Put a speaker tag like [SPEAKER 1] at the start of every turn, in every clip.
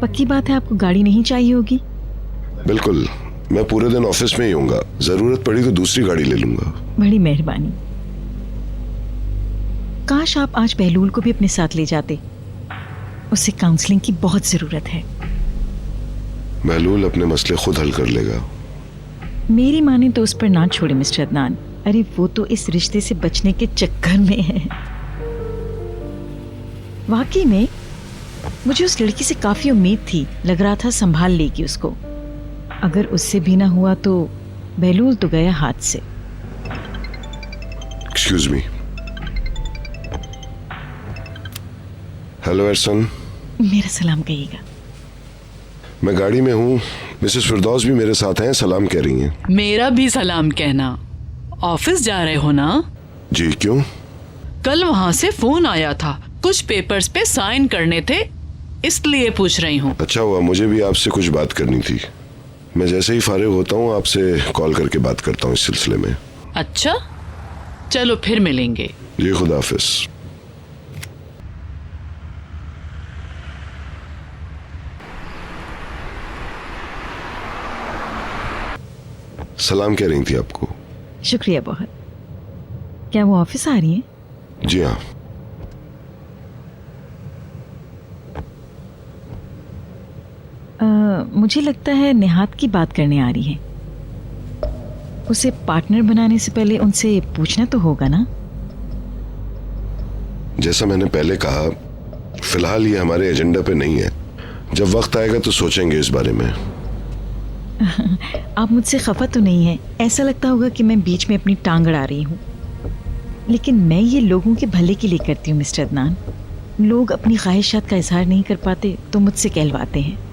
[SPEAKER 1] पक्की बात है आपको गाड़ी नहीं चाहिए होगी?
[SPEAKER 2] बिल्कुल, मैं पूरे दिन ऑफिस में ही हूँगा। जरूरत पड़ी तो दूसरी गाड़ी ले लूंगा।
[SPEAKER 1] बड़ी मेहरबानी। काश आप आज बहलूल को भी अपने साथ ले जाते, उसे काउंसलिंग की बहुत जरूरत है।
[SPEAKER 2] बहलूल अपने मसले खुद हल कर लेगा।
[SPEAKER 1] मेरी माने तो उस पर ना छोड़े मिस्टर अदनान। अरे वो तो इस रिश्ते से बचने के चक्कर में है। वाकई में मुझे उस लड़की से काफी उम्मीद थी, लग रहा था संभाल लेगी उसको। अगर उससे भी ना हुआ तो बहलूल तो गया हाथ से।
[SPEAKER 2] Excuse me. हेलो एहसन।
[SPEAKER 1] मेरा सलाम कहिएगा।
[SPEAKER 2] मैं गाड़ी में हूँ, मिसेस फिरदौस भी मेरे साथ हैं, सलाम कह रही हैं।
[SPEAKER 3] मेरा भी सलाम कहना। ऑफिस जा रहे हो ना?
[SPEAKER 2] जी, क्यों?
[SPEAKER 3] कल वहाँ से फोन आया था, कुछ पेपर्स पे साइन करने थे, इसलिए पूछ रही हूँ।
[SPEAKER 2] अच्छा हुआ, मुझे भी आपसे कुछ बात करनी थी। मैं जैसे ही फारिग होता हूँ आपसे कॉल करके बात करता हूँ इस सिलसिले में।
[SPEAKER 3] अच्छा, चलो फिर मिलेंगे।
[SPEAKER 2] जी, खुदा हाफिज। सलाम कह रही थी आपको।
[SPEAKER 1] शुक्रिया बहुत। क्या वो ऑफिस आ रही हैं?
[SPEAKER 2] जी हाँ।
[SPEAKER 1] मुझे लगता है निहात की बात करने आ रही है। उसे पार्टनर बनाने से पहले उनसे पूछना तो होगा ना?
[SPEAKER 2] जैसा मैंने पहले कहा, फिलहाल ये हमारे एजेंडा पे नहीं है। जब वक्त आएगा तो सोचेंगे इस बारे में।
[SPEAKER 1] आप मुझसे खफा तो नहीं है? ऐसा लगता होगा कि मैं बीच में अपनी टांग अड़ा रही हूँ, लेकिन मैं ये लोगों के भले के लिए करती हूँ मिस्टर अदनान। लोग अपनी ख्वाहिशात का इजहार नहीं कर पाते तो मुझसे कहलवाते हैं।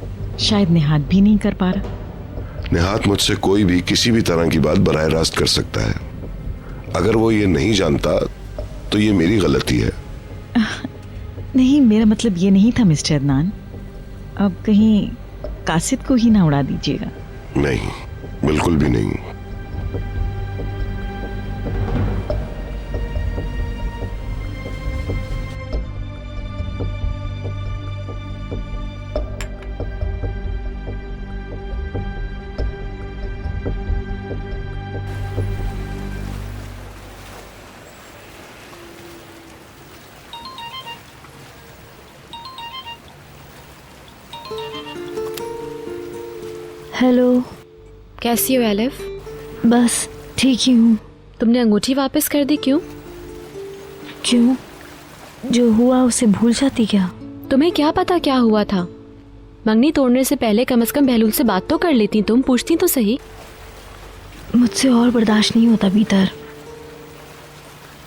[SPEAKER 1] शायद निहात भी नहीं कर पा रहा।
[SPEAKER 2] निहात मुझसे कोई भी किसी भी तरह की बात बराह रास्त कर सकता है। अगर वो ये नहीं जानता तो ये मेरी गलती है।
[SPEAKER 1] नहीं, मेरा मतलब ये नहीं था मिस्टर अदनान। अब कहीं कासिद को ही ना उड़ा दीजिएगा।
[SPEAKER 2] नहीं, बिल्कुल भी नहीं।
[SPEAKER 4] हेलो,
[SPEAKER 5] कैसी हो एलिफ?
[SPEAKER 4] बस ठीक ही हूँ।
[SPEAKER 5] तुमने अंगूठी वापस कर दी, क्यों?
[SPEAKER 4] क्यों? जो हुआ उसे भूल जाती क्या?
[SPEAKER 5] तुम्हें क्या पता क्या हुआ था? मंगनी तोड़ने से पहले कम से कम बहलूल से बात तो कर लेती, तुम पूछती तो सही।
[SPEAKER 4] मुझसे और बर्दाश्त नहीं होता भीतर।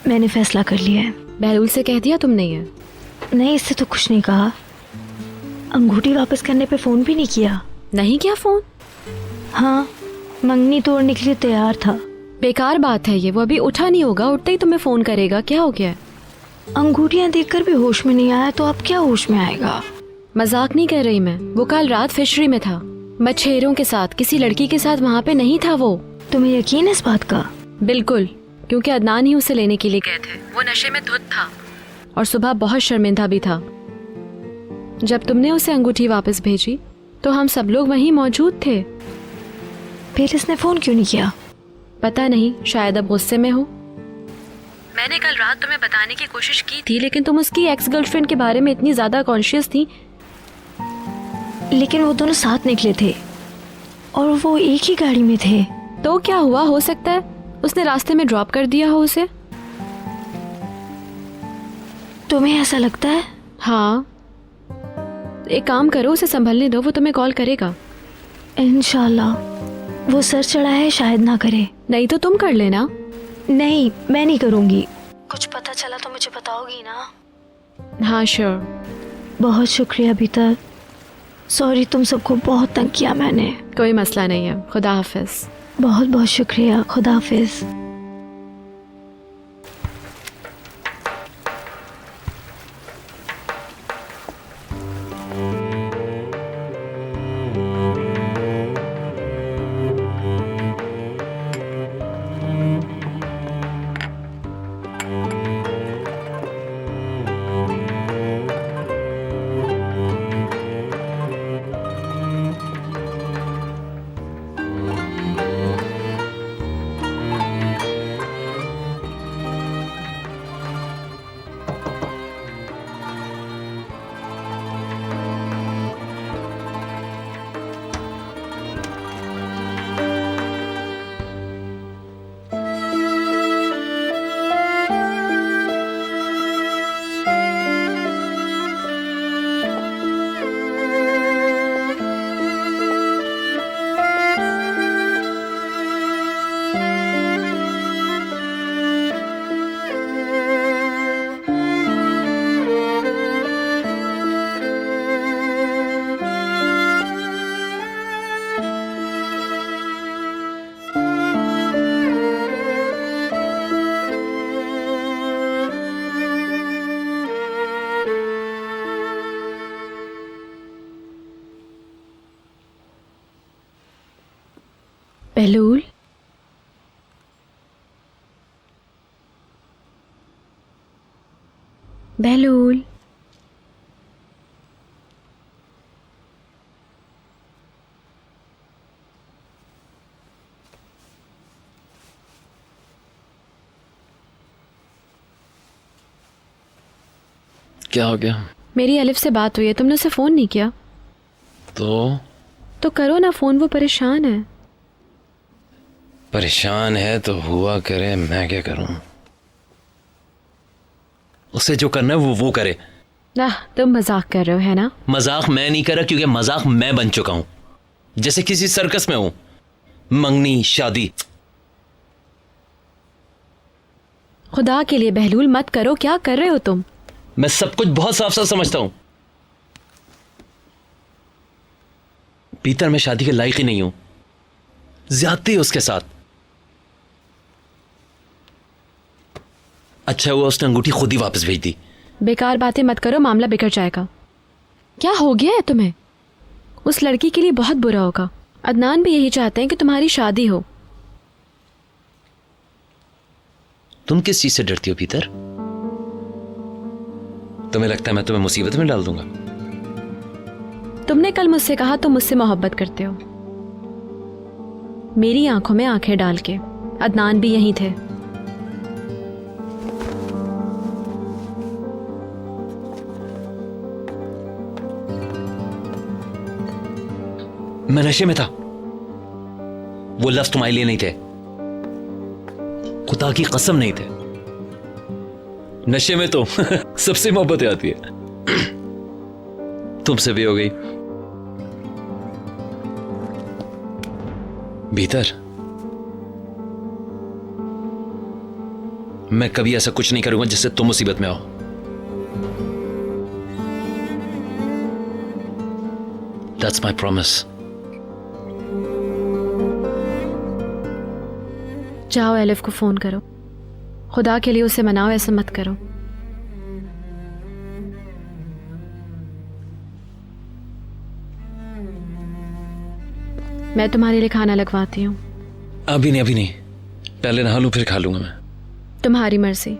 [SPEAKER 4] मैंने फैसला कर लिया है।
[SPEAKER 5] बहलूल से कह दिया तुमने? ये
[SPEAKER 4] नहीं, इससे तो कुछ नहीं कहा। अंगूठी वापस करने पे फ़ोन भी नहीं किया।
[SPEAKER 5] नहीं किया फ़ोन?
[SPEAKER 4] हाँ, मंगनी तोड़ने के लिए तैयार था।
[SPEAKER 5] बेकार बात है ये, वो अभी उठा नहीं होगा, उठते ही तुम्हें फ़ोन करेगा। क्या हो गया?
[SPEAKER 4] अंगूठियाँ देखकर भी होश में नहीं आया तो अब क्या होश में आएगा?
[SPEAKER 5] मजाक नहीं कर रही मैं। वो कल रात फिशरी में था, मछेरों के साथ, किसी लड़की के साथ वहाँ पे नहीं था वो।
[SPEAKER 4] तुम्हें यकीन है इस बात का?
[SPEAKER 5] बिल्कुल, क्योंकि अदनान ही उसे लेने के लिए गए थे। वो नशे में धुत था और सुबह बहुत शर्मिंदा भी था। जब तुमने उसे अंगूठी वापस भेजी तो हम सब लोग वहीं मौजूद थे।
[SPEAKER 4] फिर इसने फ़ोन क्यों नहीं किया?
[SPEAKER 5] पता नहीं, शायद अब गुस्से में हो। मैंने कल रात तुम्हें बताने की कोशिश की थी, लेकिन तुम उसकी एक्स गर्लफ्रेंड के बारे में इतनी ज़्यादा कॉन्शियस थी।
[SPEAKER 4] लेकिन वो दोनों साथ निकले थे और वो एक ही गाड़ी में थे।
[SPEAKER 5] तो क्या हुआ? हो सकता है उसने रास्ते में ड्रॉप कर दिया हो उसे।
[SPEAKER 4] तुम्हें ऐसा लगता है?
[SPEAKER 5] हाँ, एक काम करो, उसे संभलने दो, वो तुम्हें कॉल करेगा।
[SPEAKER 4] इंशाल्लाह। वो सर चढ़ा है, शायद ना करे।
[SPEAKER 5] नहीं तो तुम कर लेना।
[SPEAKER 4] नहीं, मैं नहीं करूँगी। कुछ पता चला तो मुझे बताओगी ना?
[SPEAKER 5] हाँ श्योर।
[SPEAKER 4] बहुत शुक्रिया बीतर। सॉरी, तुम सबको बहुत तंग किया मैंने।
[SPEAKER 5] कोई मसला नहीं है। खुदा हाफिज।
[SPEAKER 4] बहुत बहुत शुक्रिया। खुदा हाफिज।
[SPEAKER 5] बहलूल, बहलूल,
[SPEAKER 6] क्या हो गया?
[SPEAKER 5] मेरी अलिफ से बात हुई है, तुमने उसे फोन नहीं किया? तो करो ना फोन, वो परेशान है।
[SPEAKER 6] परेशान है तो हुआ करे, मैं क्या करूं? उसे जो करना है वो करे।
[SPEAKER 5] तुम मजाक कर रहे हो, है ना?
[SPEAKER 6] मजाक मैं नहीं कर रहा, क्योंकि मजाक मैं बन चुका हूं, जैसे किसी सर्कस में हूं। मंगनी, शादी।
[SPEAKER 5] खुदा के लिए बहलूल मत करो, क्या कर रहे हो तुम?
[SPEAKER 6] मैं सब कुछ बहुत साफ साफ समझता हूं। पीतर, मैं शादी के लायक ही नहीं हूं। ज्यादती उसके साथ। अच्छा हुआ उसने अंगूठी खुद ही वापस भेज दी।
[SPEAKER 5] बेकार बातें मत करो, मामला बिगड़ जाएगा। क्या हो गया है तुम्हें? उस लड़की के लिए बहुत बुरा होगा। अदनान भी यही चाहते हैं कि तुम्हारी शादी हो।
[SPEAKER 6] तुम किस चीज से डरती हो पीतर? तुम्हें लगता है मैं तुम्हें मुसीबत में डाल दूंगा?
[SPEAKER 5] तुमने कल मुझसे कहा तुम मुझसे मोहब्बत करते हो, मेरी आंखों में आंखें डाल के। अदनान भी यहीं थे।
[SPEAKER 6] मैं नशे में था। वो लफ्ज तुम्हारे लिए नहीं थे, खुदा की कसम नहीं थे। नशे में तो सबसे मोहब्बत आती है। तुमसे भी हो गई। भीतर, मैं कभी ऐसा कुछ नहीं करूंगा जिससे तुम मुसीबत में आओ। That's my promise.
[SPEAKER 5] जाओ एलिफ को फोन करो, खुदा के लिए उसे मनाओ, ऐसा मत करो। मैं तुम्हारे लिए खाना लगवाती हूँ।
[SPEAKER 6] अभी नहीं, पहले नहा लूं फिर खा लूंगा मैं।
[SPEAKER 5] तुम्हारी मर्जी।